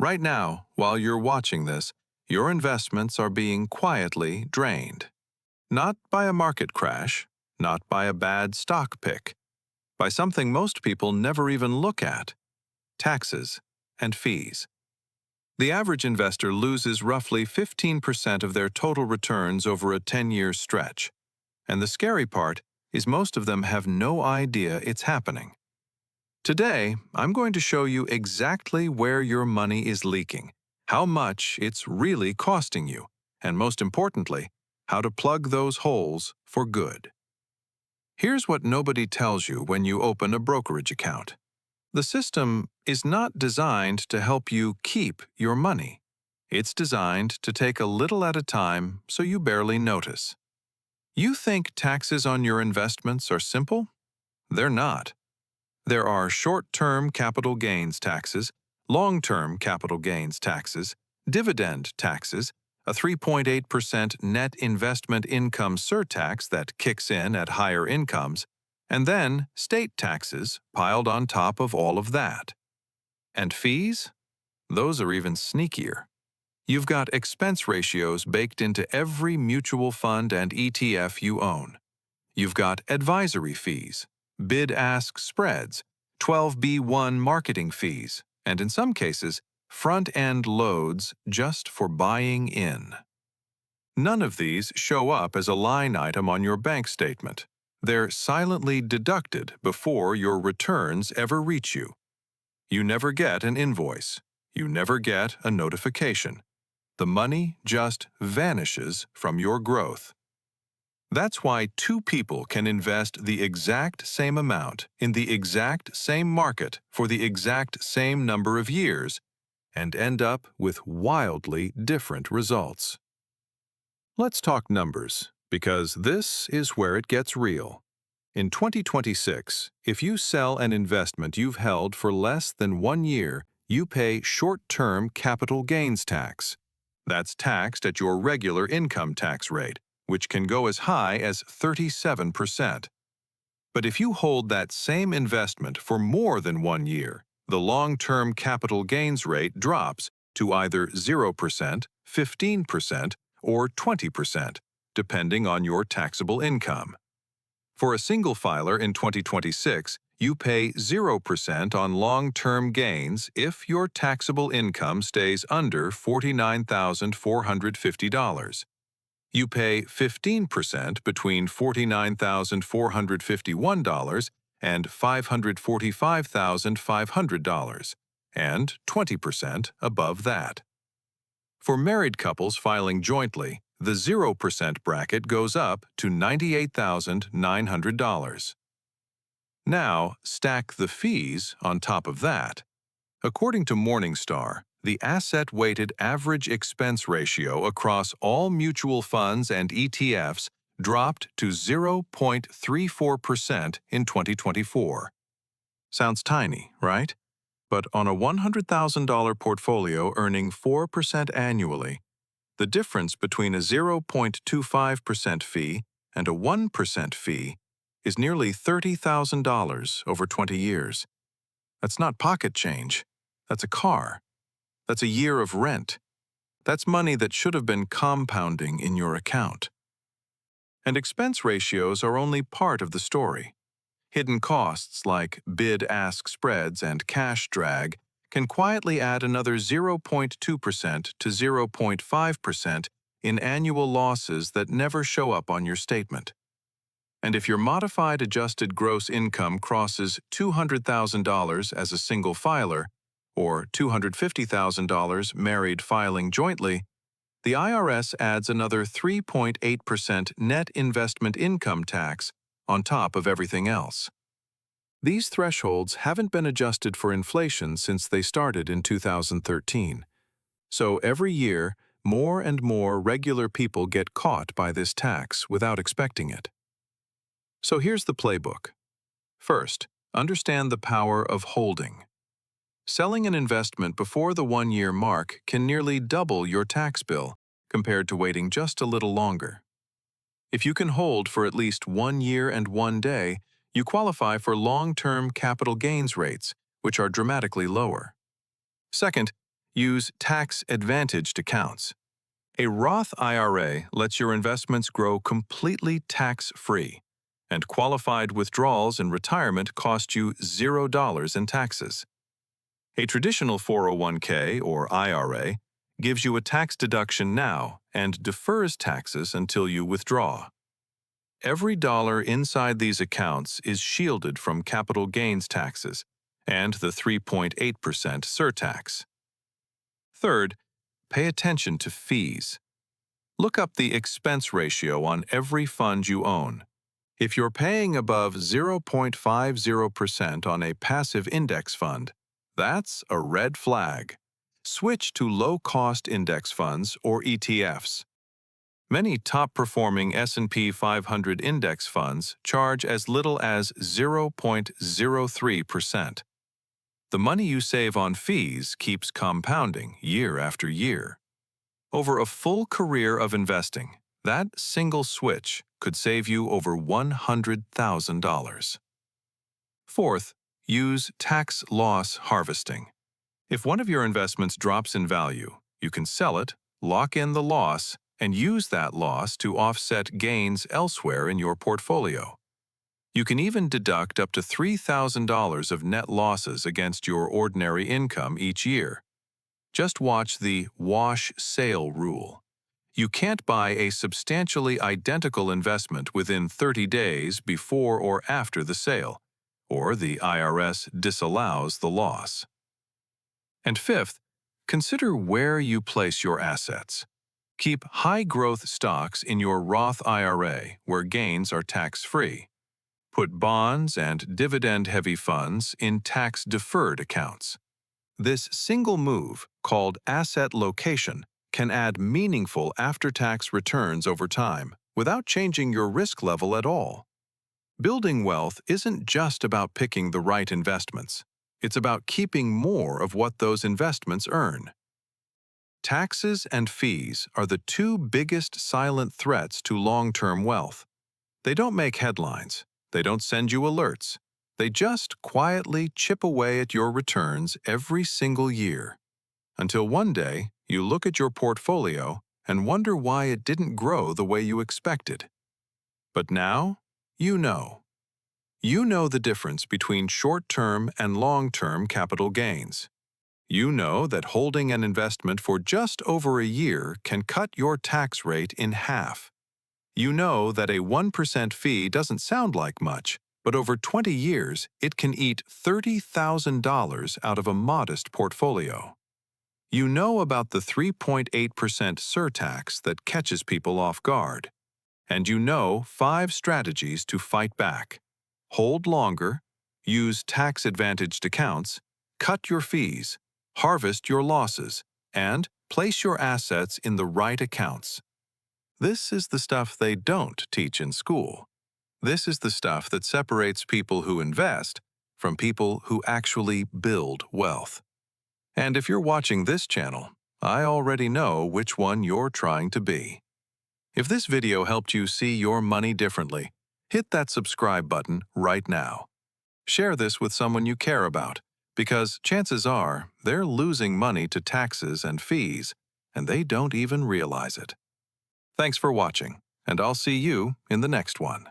Right now, while you're watching this, your investments are being quietly drained. Not by a market crash, not by a bad stock pick, by something most people never even look at: taxes and fees. The average investor loses roughly 15% of their total returns over a 10-year stretch. And the scary part is most of them have no idea it's happening. Today, I'm going to show you exactly where your money is leaking, how much it's really costing you, and most importantly, how to plug those holes for good. Here's what nobody tells you when you open a brokerage account. The system is not designed to help you keep your money. It's designed to take a little at a time so you barely notice. You think taxes on your investments are simple? They're not. There are short-term capital gains taxes, long-term capital gains taxes, dividend taxes, a 3.8% net investment income surtax that kicks in at higher incomes, and then state taxes piled on top of all of that. And fees? Those are even sneakier. You've got expense ratios baked into every mutual fund and ETF you own. You've got advisory fees, bid-ask spreads, 12b-1 marketing fees, and in some cases, front-end loads just for buying in. None of these show up as a line item on your bank statement. They're silently deducted before your returns ever reach you. You never get an invoice. You never get a notification. The money just vanishes from your growth. That's why two people can invest the exact same amount in the exact same market for the exact same number of years and end up with wildly different results. Let's talk numbers, because this is where it gets real. In 2026, if you sell an investment you've held for less than 1 year, you pay short-term capital gains tax. That's taxed at your regular income tax rate, which can go as high as 37%. But if you hold that same investment for more than 1 year, the long-term capital gains rate drops to either 0%, 15%, or 20%, depending on your taxable income. For a single filer in 2026, you pay 0% on long-term gains if your taxable income stays under $49,450. You pay 15% between $49,451 and $545,500, and 20% above that. For married couples filing jointly, the 0% bracket goes up to $98,900. Now, stack the fees on top of that. According to Morningstar, the asset-weighted average expense ratio across all mutual funds and ETFs dropped to 0.34% in 2024. Sounds tiny, right? But on a $100,000 portfolio earning 4% annually, the difference between a 0.25% fee and a 1% fee is nearly $30,000 over 20 years. That's not pocket change. That's a car. That's a year of rent. That's money that should have been compounding in your account. And expense ratios are only part of the story. Hidden costs like bid-ask spreads and cash drag can quietly add another 0.2% to 0.5% in annual losses that never show up on your statement. And if your modified adjusted gross income crosses $200,000 as a single filer, or $250,000 married filing jointly, the IRS adds another 3.8% net investment income tax on top of everything else. These thresholds haven't been adjusted for inflation since they started in 2013. So every year, more and more regular people get caught by this tax without expecting it. So here's the playbook. First, understand the power of holding. Selling an investment before the 1-year mark can nearly double your tax bill compared to waiting just a little longer. If you can hold for at least 1 year and 1 day, you qualify for long-term capital gains rates, which are dramatically lower. Second, Use tax-advantaged accounts. A Roth IRA lets your investments grow completely tax-free, and qualified withdrawals in retirement cost you $0 in taxes. A traditional 401k or IRA gives you a tax deduction now and defers taxes until you withdraw. Every dollar inside these accounts is shielded from capital gains taxes and the 3.8% surtax. Third, pay attention to fees. Look up the expense ratio on every fund you own. If you're paying above 0.50% on a passive index fund, that's a red flag. Switch to low-cost index funds or ETFs. Many top-performing S&P 500 index funds charge as little as 0.03%. The money you save on fees keeps compounding year after year. Over a full career of investing, that single switch could save you over $100,000. Fourth, use tax loss harvesting. If one of your investments drops in value, you can sell it, lock in the loss, and use that loss to offset gains elsewhere in your portfolio. You can even deduct up to $3,000 of net losses against your ordinary income each year. Just watch the wash-sale rule. You can't buy a substantially identical investment within 30 days before or after the sale, or the IRS disallows the loss. And fifth, consider where you place your assets. Keep high-growth stocks in your Roth IRA where gains are tax-free. Put bonds and dividend-heavy funds in tax-deferred accounts. This single move, called asset location, can add meaningful after-tax returns over time without changing your risk level at all. Building wealth isn't just about picking the right investments. It's about keeping more of what those investments earn. Taxes and fees are the two biggest silent threats to long-term wealth. They don't make headlines. They don't send you alerts. They just quietly chip away at your returns every single year. Until one day, you look at your portfolio and wonder why it didn't grow the way you expected. But now, you know. You know the difference between short-term and long-term capital gains. You know that holding an investment for just over a year can cut your tax rate in half. You know that a 1% fee doesn't sound like much, but over 20 years, it can eat $30,000 out of a modest portfolio. You know about the 3.8% surtax that catches people off guard. And you know 5 strategies to fight back. Hold longer, use tax-advantaged accounts, cut your fees, harvest your losses, and place your assets in the right accounts. This is the stuff they don't teach in school. This is the stuff that separates people who invest from people who actually build wealth. And if you're watching this channel, I already know which one you're trying to be. If this video helped you see your money differently, hit that subscribe button right now. Share this with someone you care about, because chances are they're losing money to taxes and fees, and they don't even realize it. Thanks for watching, and I'll see you in the next one.